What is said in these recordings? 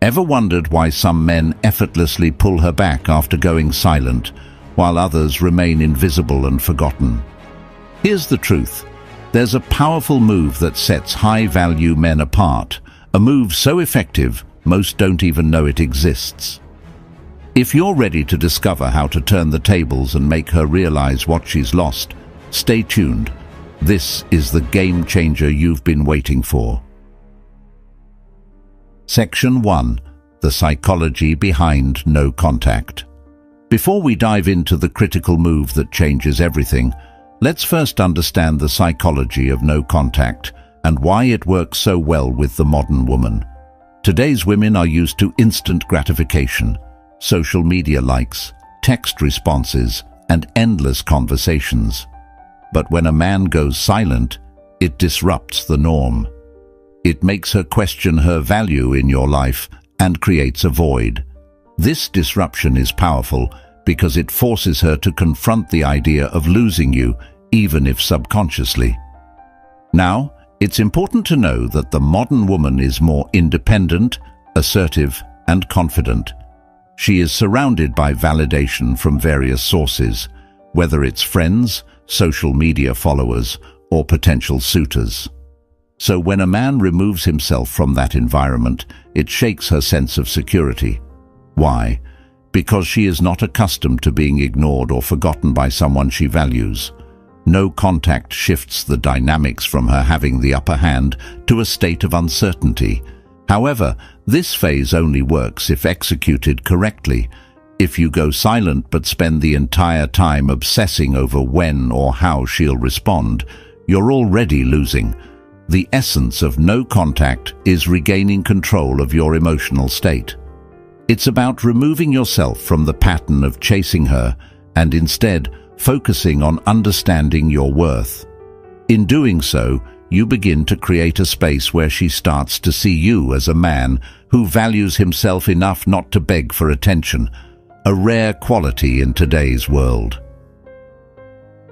Ever wondered why some men effortlessly pull her back after going silent, while others remain invisible and forgotten? Here's the truth. There's a powerful move that sets high-value men apart, a move so effective most don't even know it exists. If you're ready to discover how to turn the tables and make her realize what she's lost, stay tuned. This is the game changer you've been waiting for. Section 1. The psychology behind no contact. Before we dive into the critical move that changes everything, let's first understand the psychology of no contact and why it works so well with the modern woman. Today's women are used to instant gratification, social media likes, text responses, and endless conversations. But when a man goes silent, it disrupts the norm. It makes her question her value in your life and creates a void. This disruption is powerful because it forces her to confront the idea of losing you, even if subconsciously. Now, it's important to know that the modern woman is more independent, assertive, and confident. She is surrounded by validation from various sources, whether it's friends, social media followers, or potential suitors. So when a man removes himself from that environment, it shakes her sense of security. Why? Because she is not accustomed to being ignored or forgotten by someone she values. No contact shifts the dynamics from her having the upper hand to a state of uncertainty. However, this phase only works if executed correctly. If you go silent but spend the entire time obsessing over when or how she'll respond, you're already losing. The essence of no contact is regaining control of your emotional state. It's about removing yourself from the pattern of chasing her and instead focusing on understanding your worth. In doing so, you begin to create a space where she starts to see you as a man who values himself enough not to beg for attention, a rare quality in today's world.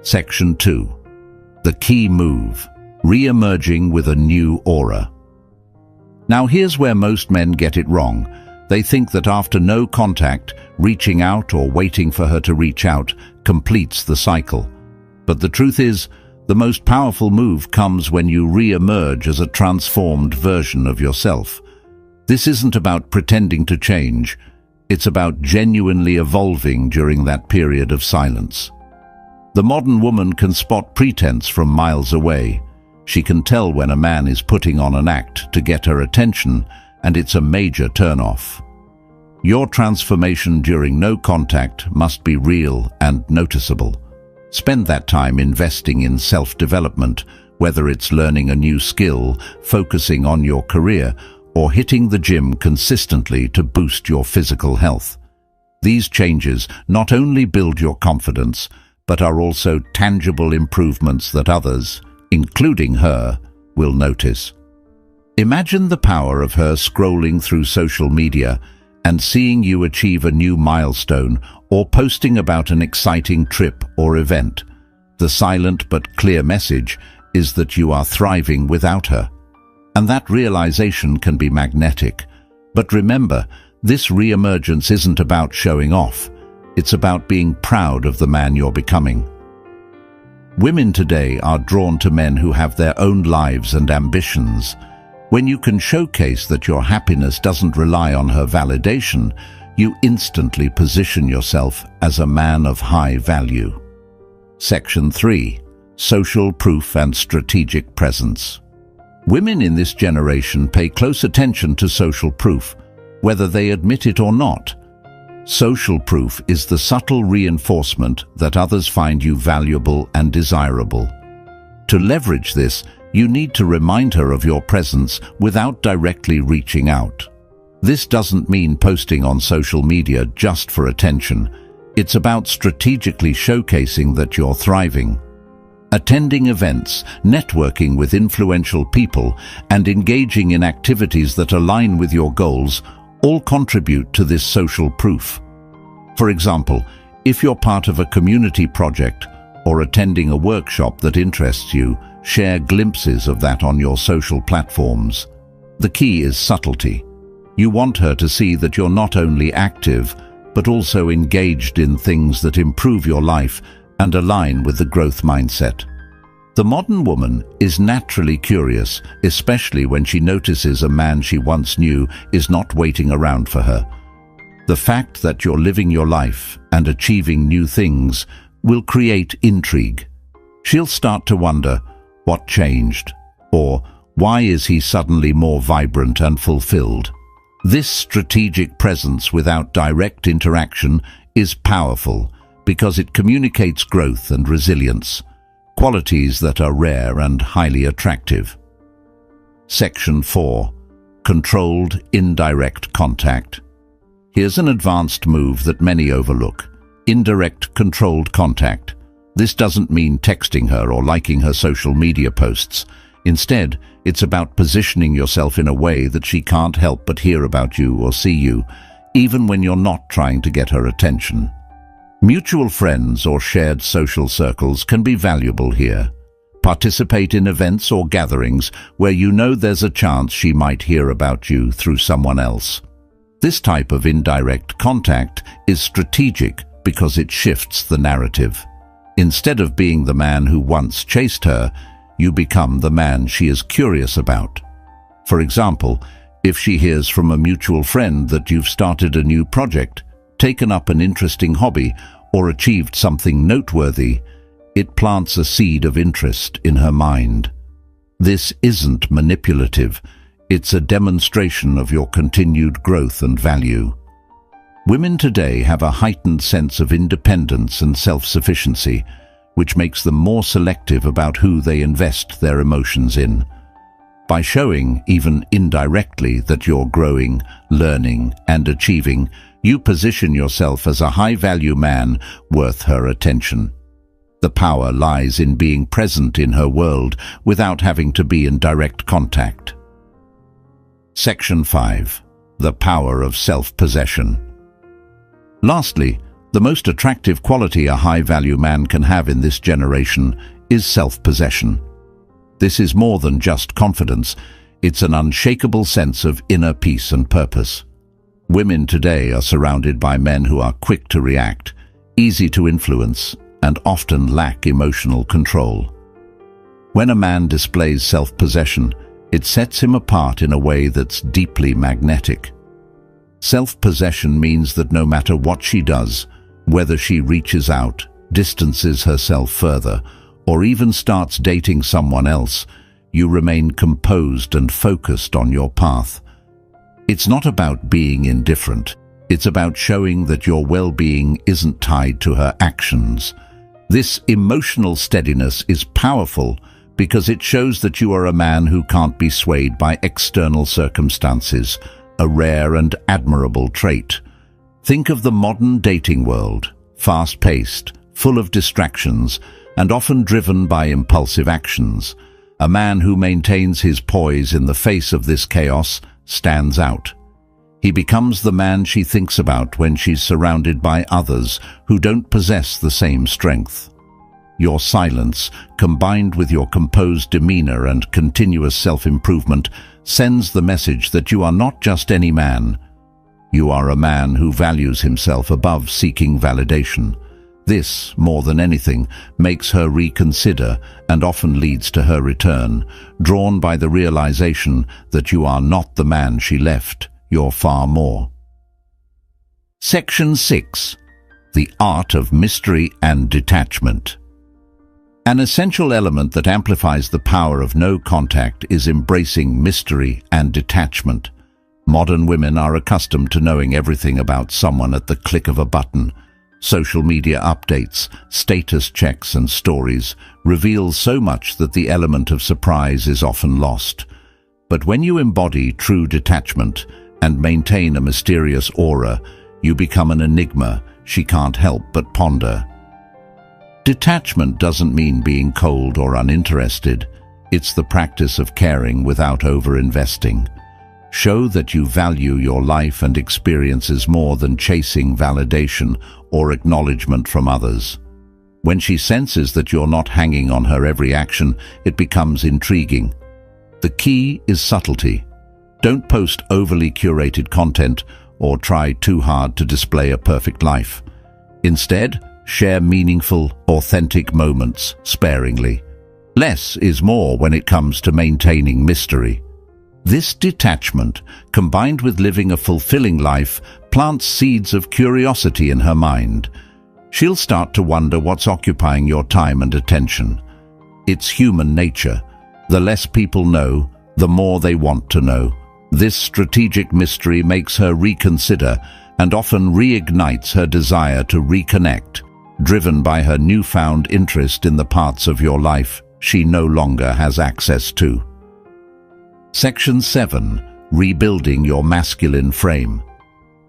Section 2. The key move. Re-emerging with a new aura. Now here's where most men get it wrong. They think that after no contact, reaching out or waiting for her to reach out completes the cycle. But the truth is, the most powerful move comes when you re-emerge as a transformed version of yourself. This isn't about pretending to change. It's about genuinely evolving during that period of silence. The modern woman can spot pretense from miles away. She can tell when a man is putting on an act to get her attention, and it's a major turn-off. Your transformation during no contact must be real and noticeable. Spend that time investing in self-development, whether it's learning a new skill, focusing on your career, or hitting the gym consistently to boost your physical health. These changes not only build your confidence, but are also tangible improvements that others, including her, will notice. Imagine the power of her scrolling through social media and seeing you achieve a new milestone or posting about an exciting trip or event. The silent but clear message is that you are thriving without her. And that realization can be magnetic. But remember, this re-emergence isn't about showing off. It's about being proud of the man you're becoming. Women today are drawn to men who have their own lives and ambitions. When you can showcase that your happiness doesn't rely on her validation, you instantly position yourself as a man of high value. Section 3. Social proof and strategic presence. Women in this generation pay close attention to social proof, whether they admit it or not. Social proof is the subtle reinforcement that others find you valuable and desirable. To leverage this, you need to remind her of your presence without directly reaching out. This doesn't mean posting on social media just for attention. It's about strategically showcasing that you're thriving. Attending events, networking with influential people, and engaging in activities that align with your goals all contribute to this social proof. For example, if you're part of a community project or attending a workshop that interests you, share glimpses of that on your social platforms. The key is subtlety. You want her to see that you're not only active, but also engaged in things that improve your life and align with the growth mindset. The modern woman is naturally curious, especially when she notices a man she once knew is not waiting around for her. The fact that you're living your life and achieving new things will create intrigue. She'll start to wonder, what changed? Or, why is he suddenly more vibrant and fulfilled? This strategic presence without direct interaction is powerful because it communicates growth and resilience, qualities that are rare and highly attractive. Section 4. Controlled indirect contact. Here's an advanced move that many overlook: indirect controlled contact. This doesn't mean texting her or liking her social media posts. Instead, it's about positioning yourself in a way that she can't help but hear about you or see you, even when you're not trying to get her attention. Mutual friends or shared social circles can be valuable here. Participate in events or gatherings where you know there's a chance she might hear about you through someone else. This type of indirect contact is strategic because it shifts the narrative. Instead of being the man who once chased her, you become the man she is curious about. For example, if she hears from a mutual friend that you've started a new project, taken up an interesting hobby, or achieved something noteworthy, it plants a seed of interest in her mind. This isn't manipulative. It's a demonstration of your continued growth and value. Women today have a heightened sense of independence and self-sufficiency, which makes them more selective about who they invest their emotions in. By showing, even indirectly, that you're growing, learning, and achieving, you position yourself as a high-value man worth her attention. The power lies in being present in her world without having to be in direct contact. Section 5. The power of self-possession. Lastly, the most attractive quality a high-value man can have in this generation is self-possession. This is more than just confidence. It's an unshakable sense of inner peace and purpose. Women today are surrounded by men who are quick to react, easy to influence, and often lack emotional control. When a man displays self-possession, it sets him apart in a way that's deeply magnetic. Self-possession means that no matter what she does, whether she reaches out, distances herself further, or even starts dating someone else, you remain composed and focused on your path. It's not about being indifferent. It's about showing that your well-being isn't tied to her actions. This emotional steadiness is powerful because it shows that you are a man who can't be swayed by external circumstances, a rare and admirable trait. Think of the modern dating world, fast-paced, full of distractions, and often driven by impulsive actions. A man who maintains his poise in the face of this chaos stands out. He becomes the man she thinks about when she's surrounded by others who don't possess the same strength. Your silence, combined with your composed demeanor and continuous self-improvement, sends the message that you are not just any man. You are a man who values himself above seeking validation. This, more than anything, makes her reconsider and often leads to her return, drawn by the realization that you are not the man she left, you're far more. Section 6. The Art of Mystery and Detachment. An essential element that amplifies the power of no contact is embracing mystery and detachment. Modern women are accustomed to knowing everything about someone at the click of a button. Social media updates, status checks, and stories reveal so much that the element of surprise is often lost. But when you embody true detachment and maintain a mysterious aura, you become an enigma she can't help but ponder. Detachment doesn't mean being cold or uninterested. It's the practice of caring without over-investing. Show that you value your life and experiences more than chasing validation or acknowledgement from others. When she senses that you're not hanging on her every action, it becomes intriguing. The key is subtlety. Don't post overly curated content or try too hard to display a perfect life. Instead, share meaningful, authentic moments sparingly. Less is more when it comes to maintaining mystery. This detachment, combined with living a fulfilling life, plants seeds of curiosity in her mind. She'll start to wonder what's occupying your time and attention. It's human nature. The less people know, the more they want to know. This strategic mystery makes her reconsider and often reignites her desire to reconnect, driven by her newfound interest in the parts of your life she no longer has access to. Section 7. Rebuilding your masculine frame.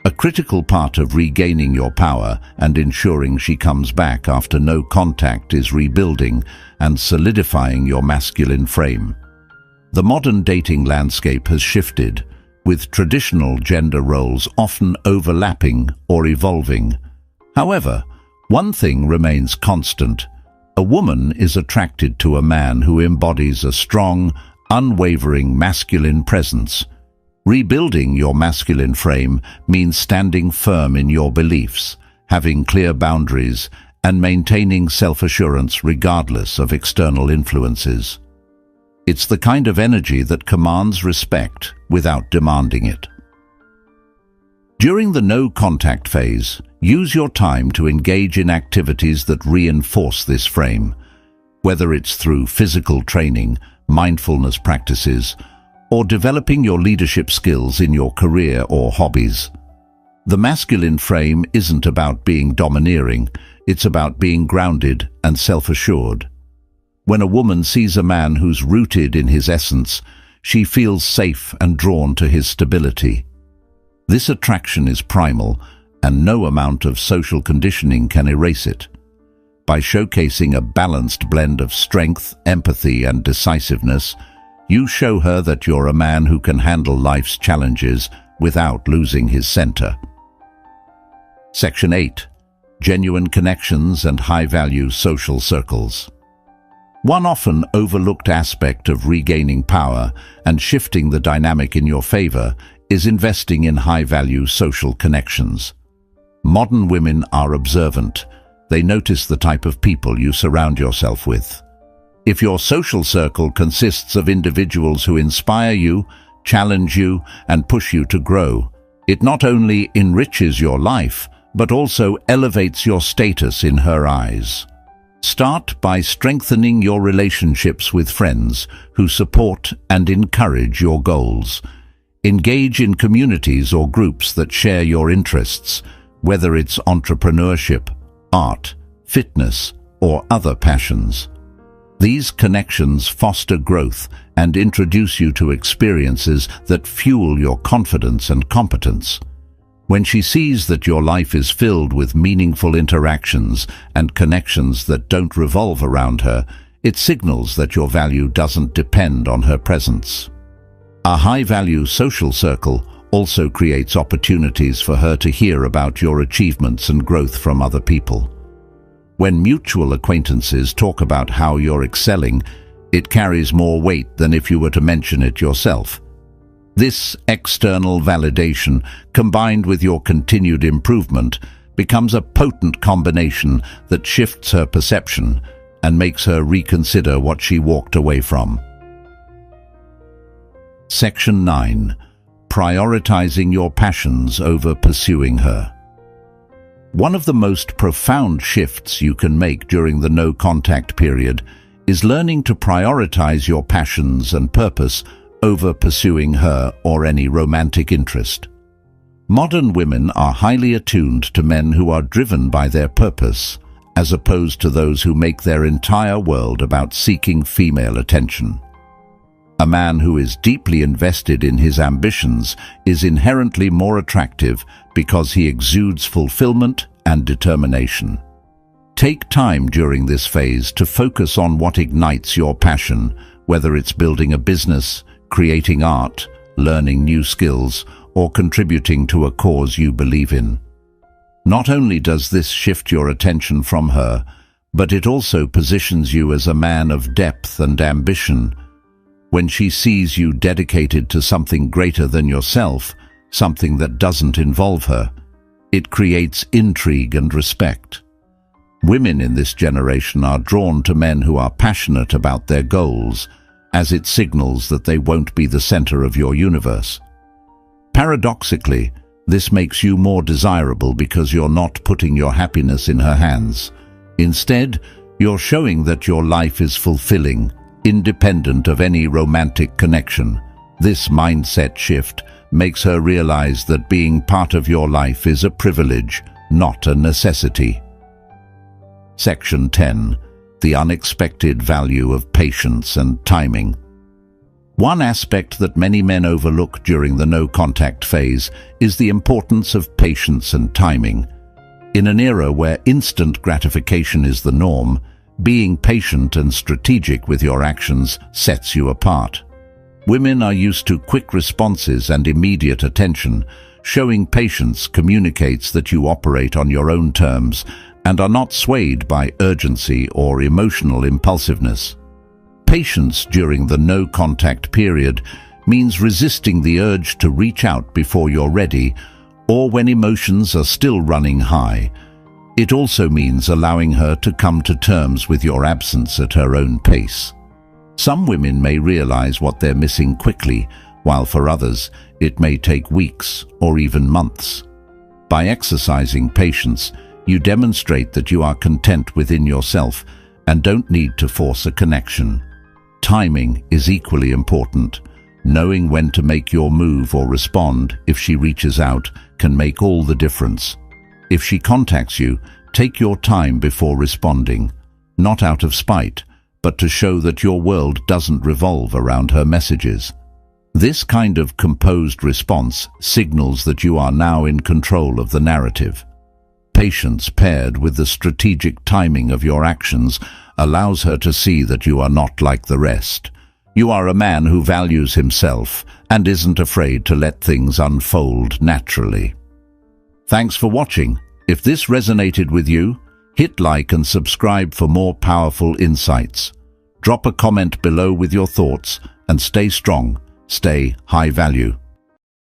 A critical part of regaining your power and ensuring she comes back after no contact is rebuilding and solidifying your masculine frame. The modern dating landscape has shifted, with traditional gender roles often overlapping or evolving. However, one thing remains constant. A woman is attracted to a man who embodies a strong, unwavering masculine presence. Rebuilding your masculine frame means standing firm in your beliefs, having clear boundaries, and maintaining self-assurance regardless of external influences. It's the kind of energy that commands respect without demanding it. During the no-contact phase, use your time to engage in activities that reinforce this frame, whether it's through physical training, mindfulness practices, or developing your leadership skills in your career or hobbies. The masculine frame isn't about being domineering, it's about being grounded and self-assured. When a woman sees a man who's rooted in his essence, she feels safe and drawn to his stability. This attraction is primal, and no amount of social conditioning can erase it. By showcasing a balanced blend of strength, empathy, and decisiveness, you show her that you're a man who can handle life's challenges without losing his center. Section 8. Genuine connections and high-value social circles. One often overlooked aspect of regaining power and shifting the dynamic in your favor is investing in high-value social connections. Modern women are observant. They notice the type of people you surround yourself with. If your social circle consists of individuals who inspire you, challenge you, and push you to grow, it not only enriches your life, but also elevates your status in her eyes. Start by strengthening your relationships with friends who support and encourage your goals. Engage in communities or groups that share your interests, whether it's entrepreneurship, art, fitness, or other passions. These connections foster growth and introduce you to experiences that fuel your confidence and competence. When she sees that your life is filled with meaningful interactions and connections that don't revolve around her, it signals that your value doesn't depend on her presence. A high-value social circle also creates opportunities for her to hear about your achievements and growth from other people. When mutual acquaintances talk about how you're excelling, it carries more weight than if you were to mention it yourself. This external validation, combined with your continued improvement, becomes a potent combination that shifts her perception and makes her reconsider what she walked away from. Section 9. Prioritizing your passions over pursuing her. One of the most profound shifts you can make during the no-contact period is learning to prioritize your passions and purpose over pursuing her or any romantic interest. Modern women are highly attuned to men who are driven by their purpose, as opposed to those who make their entire world about seeking female attention. A man who is deeply invested in his ambitions is inherently more attractive because he exudes fulfillment and determination. Take time during this phase to focus on what ignites your passion, whether it's building a business, creating art, learning new skills, or contributing to a cause you believe in. Not only does this shift your attention from her, but it also positions you as a man of depth and ambition. When she sees you dedicated to something greater than yourself, something that doesn't involve her, it creates intrigue and respect. Women in this generation are drawn to men who are passionate about their goals, as it signals that they won't be the center of your universe. Paradoxically, this makes you more desirable because you're not putting your happiness in her hands. Instead, you're showing that your life is fulfilling, independent of any romantic connection. This mindset shift makes her realize that being part of your life is a privilege, not a necessity. Section 10. The unexpected value of patience and timing. One aspect that many men overlook during the no-contact phase is the importance of patience and timing. In an era where instant gratification is the norm, being patient and strategic with your actions sets you apart. Women are used to quick responses and immediate attention. Showing patience communicates that you operate on your own terms and are not swayed by urgency or emotional impulsiveness. Patience during the no-contact period means resisting the urge to reach out before you're ready or when emotions are still running high. It also means allowing her to come to terms with your absence at her own pace. Some women may realize what they're missing quickly, while for others, it may take weeks or even months. By exercising patience, you demonstrate that you are content within yourself and don't need to force a connection. Timing is equally important. Knowing when to make your move or respond if she reaches out can make all the difference. If she contacts you, take your time before responding, not out of spite, but to show that your world doesn't revolve around her messages. This kind of composed response signals that you are now in control of the narrative. Patience paired with the strategic timing of your actions allows her to see that you are not like the rest. You are a man who values himself and isn't afraid to let things unfold naturally. Thanks for watching. If this resonated with you, hit like and subscribe for more powerful insights. Drop a comment below with your thoughts and stay strong, stay high value.